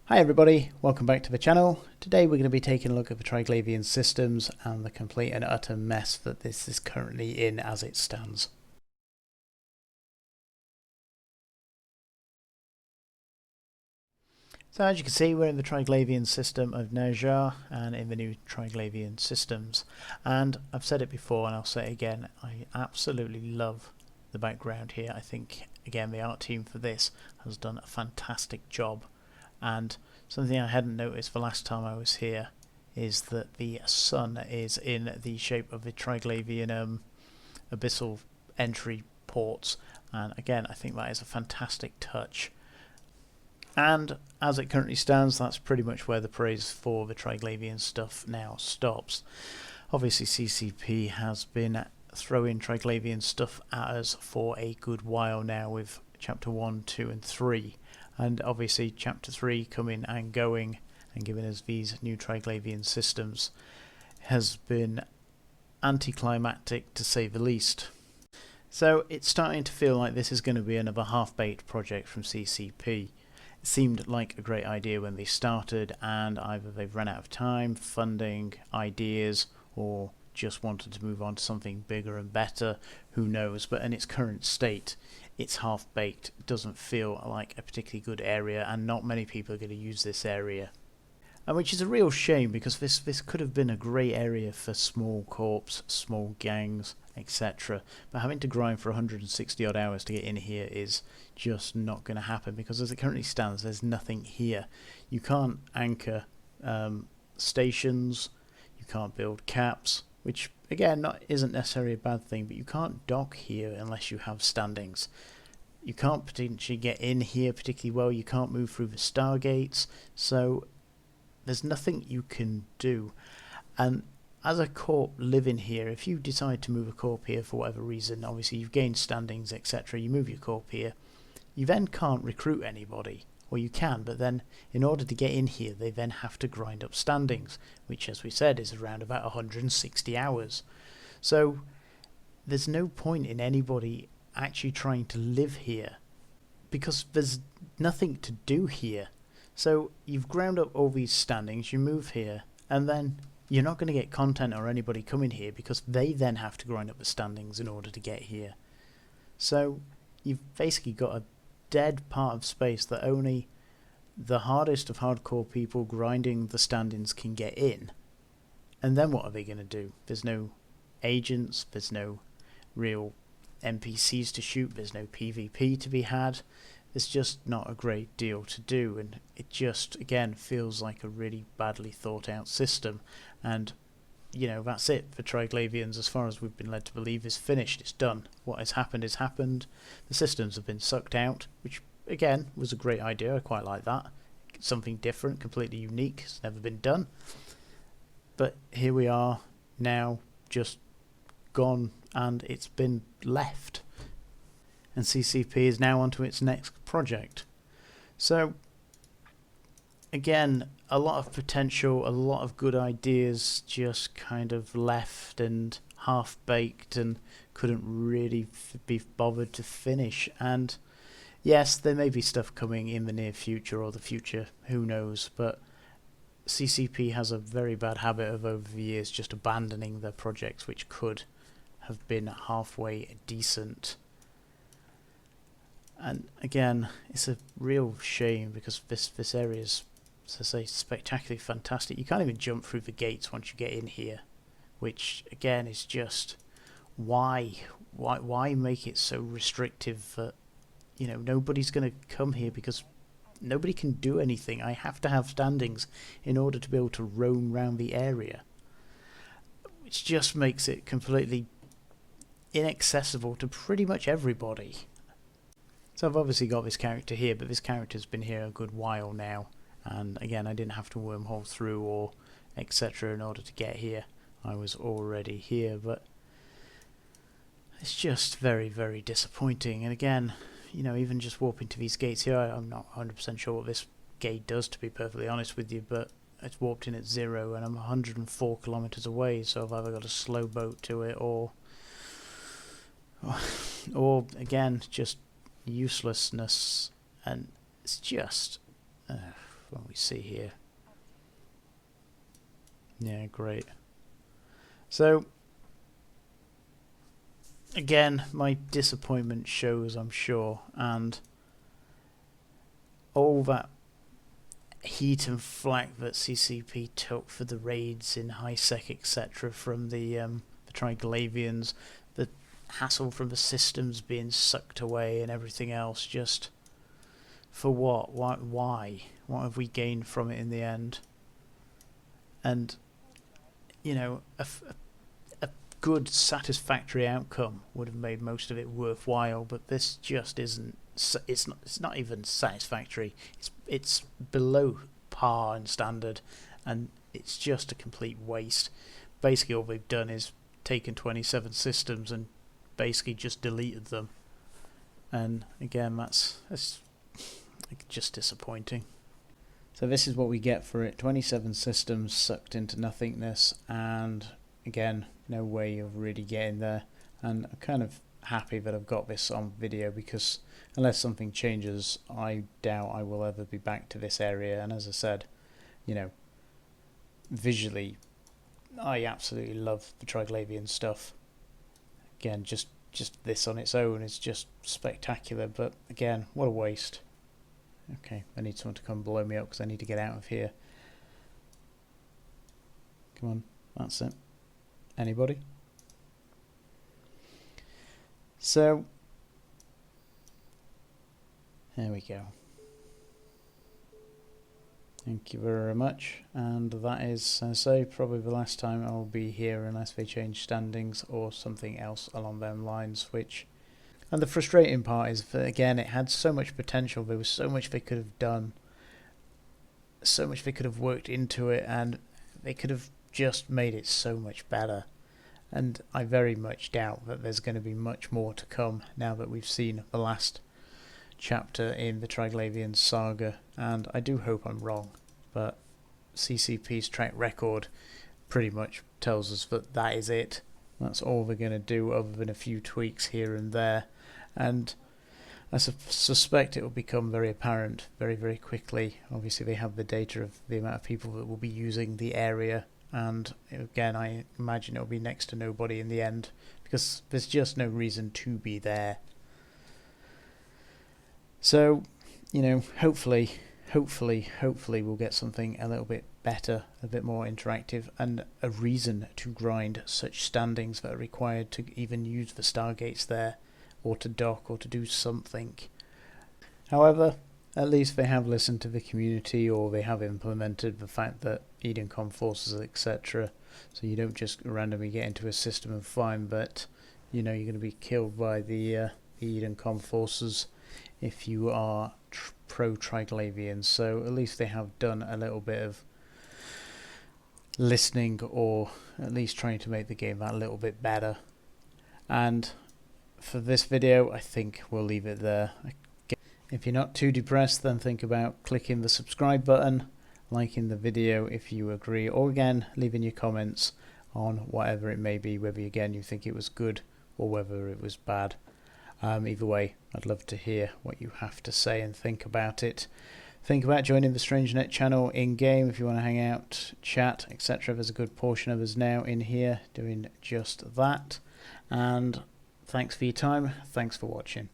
Hi everybody, welcome back to the channel. Today we're going to be taking a look at the Triglavian systems and the complete and utter mess that this is currently in as it stands. So as you can see, we're in the Triglavian system of Nerja and in the new Triglavian systems. And I've said it before and I'll say it again, I absolutely love the background here. I think, again, the art team for this has done a fantastic job. And something I hadn't noticed the last time I was here is that the sun is in the shape of the Triglavian abyssal entry ports. And again, I think that is a fantastic touch. And as it currently stands, that's pretty much where the praise for the Triglavian stuff now stops. Obviously CCP has been throwing Triglavian stuff at us for a good while now with Chapter 1, 2 and 3. And obviously Chapter 3 coming and going and giving us these new Triglavian systems has been anticlimactic to say the least. So it's starting to feel like this is going to be another half-baked project from CCP. It seemed like a great idea when they started, and either they've run out of time, funding, ideas, or just wanted to move on to something bigger and better, who knows. But in its current state, it's half-baked, doesn't feel like a particularly good area, and not many people are going to use this area. And which is a real shame, because this could have been a great area for small corps, small gangs, etc. But having to grind for 160 odd hours to get in here is just not going to happen, because as it currently stands, there's nothing here. You can't anchor stations, you can't build caps, which again isn't necessarily a bad thing, but you can't dock here unless you have standings. You can't potentially get in here particularly well, you can't move through the stargates, so there's nothing you can do. And as a corp living here, if you decide to move a corp here for whatever reason, obviously you've gained standings, etc., you move your corp here, you then can't recruit anybody. Or you can, but then in order to get in here, they then have to grind up standings, which, as we said, is around about 160 hours. So there's no point in anybody actually trying to live here, because there's nothing to do here. So you've ground up all these standings, you move here, and then you're not going to get content or anybody coming here, because they then have to grind up the standings in order to get here. So you've basically got a dead part of space that only the hardest of hardcore people grinding the standings can get in. And then what are they going to do? There's no agents, there's no real NPCs to shoot, there's no PvP to be had. There's just not a great deal to do, and it just, again, feels like a really badly thought out system. And you know, that's it for Triglavians, as far as we've been led to believe, is finished, it's done. What has happened is happened. The systems have been sucked out, which again was a great idea, I quite like that. Something different, completely unique, it's never been done. But here we are now, just gone, and it's been left. And CCP is now onto its next project. So again, a lot of potential, a lot of good ideas just kind of left and half-baked and couldn't really be bothered to finish. And yes, there may be stuff coming in the near future or the future, who knows, but CCP has a very bad habit of over the years just abandoning their projects which could have been halfway decent. And again, it's a real shame, because this area is, as I say, spectacularly fantastic. You can't even jump through the gates once you get in here, which again is just why make it so restrictive that, you know, nobody's going to come here, because nobody can do anything. I have to have standings in order to be able to roam around the area, which just makes it completely inaccessible to pretty much everybody. So I've obviously got this character here, but this character's been here a good while now, and again, I didn't have to wormhole through or etc. in order to get here. I was already here, but it's just very, very disappointing. And again, you know, even just warping to these gates here, I'm not 100% sure what this gate does, to be perfectly honest with you, but it's warped in at 0 and I'm 104 kilometers away, so I've either got a slow boat to it or again, just uselessness. And it's just well, we see here? Yeah, great. So again, my disappointment shows, I'm sure, and all that heat and flack that CCP took for the raids in high-sec, etc., from the Triglavians, the hassle from the systems being sucked away and everything else, just for what? Why? What have we gained from it in the end? And, you know, a good, satisfactory outcome would have made most of it worthwhile, but this just isn't. It's not even satisfactory. It's below par and standard, and it's just a complete waste. Basically, all they've done is taken 27 systems and basically just deleted them. And again, that's just disappointing. So this is what we get for it: 27 systems sucked into nothingness, and again, no way of really getting there. And I'm kind of happy that I've got this on video, because unless something changes, I doubt I will ever be back to this area. And as I said, you know, visually, I absolutely love the Triglavian stuff. Again, just this on its own is just spectacular, but again, what a waste. Okay, I need someone to come blow me up because I need to get out of here. Come on, that's it. Anybody? So, there we go. Thank you very much, and that is, as I say, probably the last time I'll be here unless they change standings or something else along them lines, which... And the frustrating part is that, again, it had so much potential. There was so much they could have done, so much they could have worked into it, and they could have just made it so much better. And I very much doubt that there's going to be much more to come now that we've seen the last chapter in the Triglavian saga, and I do hope I'm wrong, but CCP's track record pretty much tells us that that is it. That's all they're going to do, other than a few tweaks here and there, and I suspect it will become very apparent very, very quickly. Obviously they have the data of the amount of people that will be using the area, and again, I imagine it will be next to nobody in the end, because there's just no reason to be there. So, you know, hopefully we'll get something a little bit better, a bit more interactive, and a reason to grind such standings that are required to even use the Stargates there, or to dock, or to do something. However, at least they have listened to the community, or they have implemented the fact that EdenCon forces, etc. So you don't just randomly get into a system and find that, you know, you're going to be killed by the EdenCon forces if you are pro-Triglavian. So at least they have done a little bit of listening, or at least trying to make the game that little bit better. And for this video, I think we'll leave it there. If you're not too depressed, then think about clicking the subscribe button, liking the video if you agree, or again, leaving your comments on whatever it may be, whether again you think it was good or whether it was bad. Either way, I'd love to hear what you have to say and think about it. Think about joining the StrangeNet channel in-game if you want to hang out, chat, etc. There's a good portion of us now in here doing just that. And thanks for your time. Thanks for watching.